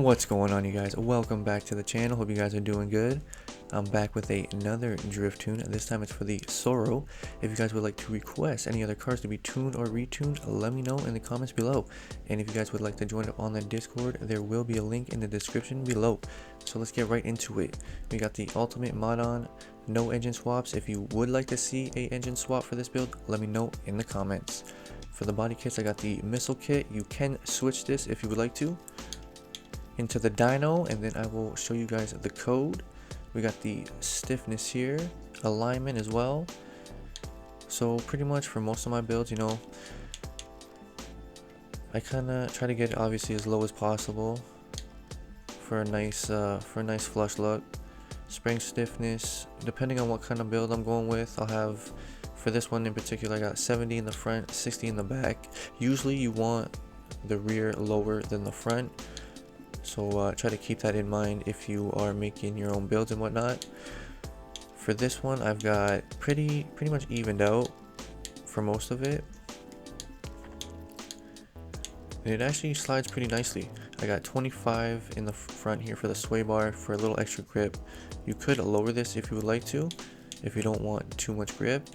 What's going on, you guys? Welcome back to the channel. Hope you guys are doing good. I'm back with another drift tune. This time it's for the Sorrow. If you guys would like to request any other cars to be tuned or retuned, let me know in the comments below. And if you guys would like to join on the Discord, there will be a link in the description below. So let's get right into it. We got the ultimate mod on, no engine swaps. If you would like to see a engine swap for this build, let me know in the comments. For the body kits, I got the missile kit. You can switch this if you would like to into the dyno, and then I will show you guys the code. We got the stiffness here, alignment as well. So pretty much for most of my builds, you know, I kind of try to get it obviously as low as possible for a nice flush look. Spring stiffness, depending on what kind of build I'm going with, I'll have, for this one in particular, I got 70 in the front, 60 in the back. Usually you want the rear lower than the front, so try to keep that in mind if you are making your own builds and whatnot. For this one, I've got pretty much evened out for most of it, and it actually slides pretty nicely. I got 25 in the front here for the sway bar for a little extra grip. You could lower this if you would like to, if you don't want too much grip.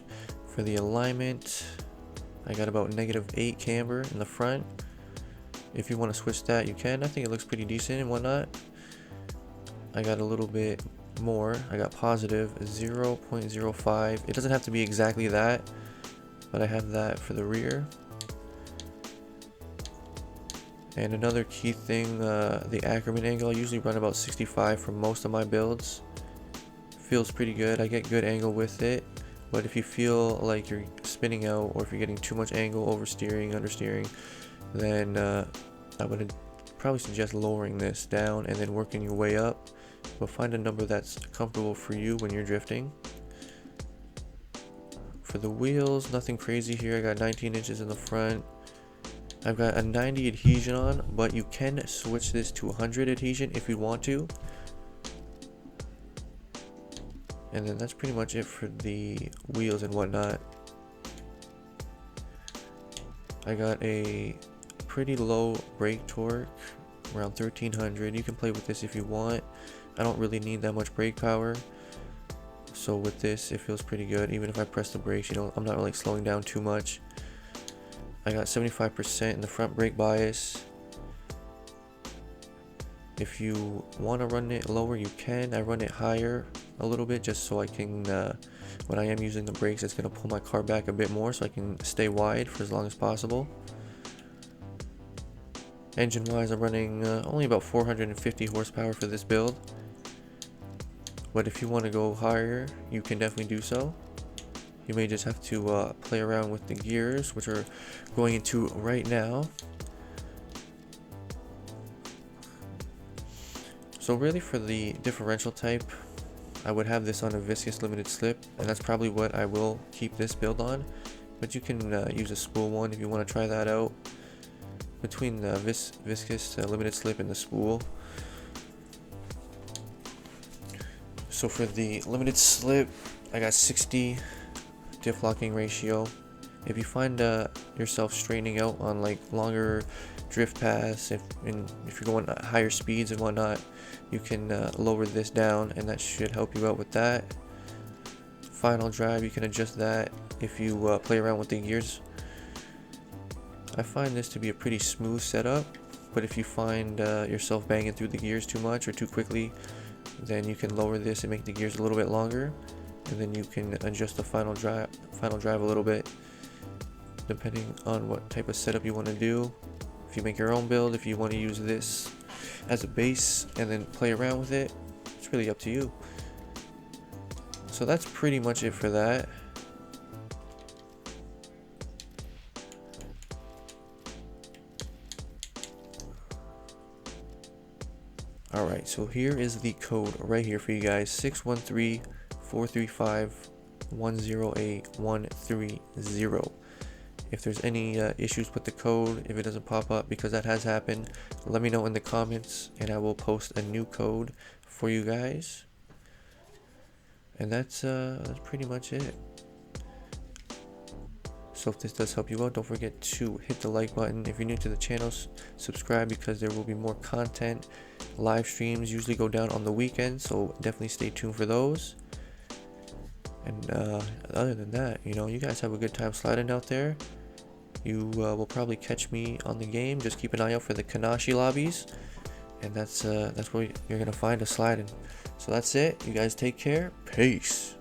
For the alignment, I got about -8 camber in the front. If you want to switch that, you can. I think it looks pretty decent and whatnot. I got a little bit more. I got positive 0.05. It doesn't have to be exactly that, but I have that for the rear. And another key thing, the Ackerman angle. I usually run about 65 for most of my builds. Feels pretty good. I get good angle with it. But if you feel like you're spinning out, or if you're getting too much angle, oversteering, understeering, then I would probably suggest lowering this down and then working your way up. But find a number that's comfortable for you when you're drifting. For the wheels, nothing crazy here. I got 19 inches in the front. I've got a 90 adhesion on, but you can switch this to 100 adhesion if you want to. And then that's pretty much it for the wheels and whatnot. I got a pretty low brake torque, around 1300. You can play with this if you want. I don't really need that much brake power, so with this it feels pretty good. Even if I press the brakes, you know, I'm not really slowing down too much. I got 75% in the front brake bias. If you want to run it lower, you can. I run it higher a little bit just so I can, when I am using the brakes, it's going to pull my car back a bit more so I can stay wide for as long as possible. Engine wise, I'm running only about 450 horsepower for this build, but if you want to go higher, you can definitely do so. You may just have to play around with the gears, which are going into right now. So really, for the differential type, I would have this on a viscous limited slip, and that's probably what I will keep this build on. But you can use a spool one if you want to try that out. Between the viscous limited slip and the spool. So for the limited slip, I got 60 diff locking ratio. If you find yourself straightening out on like longer drift paths, if you're going at higher speeds and whatnot, you can lower this down, and that should help you out with that. Final drive, you can adjust that if you play around with the gears. I find this to be a pretty smooth setup, but if you find yourself banging through the gears too much or too quickly, then you can lower this and make the gears a little bit longer, and then you can adjust the final drive a little bit, depending on what type of setup you want to do. If you make your own build, if you want to use this as a base and then play around with it, it's really up to you. So that's pretty much it for that. Alright, so here is the code right here for you guys, 613-435-108-130. If there's any issues with the code, if it doesn't pop up, because that has happened, let me know in the comments and I will post a new code for you guys. And that's pretty much it. So if this does help you out, don't forget to hit the like button. If you're new to the channel, subscribe, because there will be more content. Live streams usually go down on the weekend, so definitely stay tuned for those. And other than that, you know, you guys have a good time sliding out there. You will probably catch me on the game. Just keep an eye out for the Kanashi lobbies, and that's where you're gonna find us sliding. So that's it. You guys take care. Peace.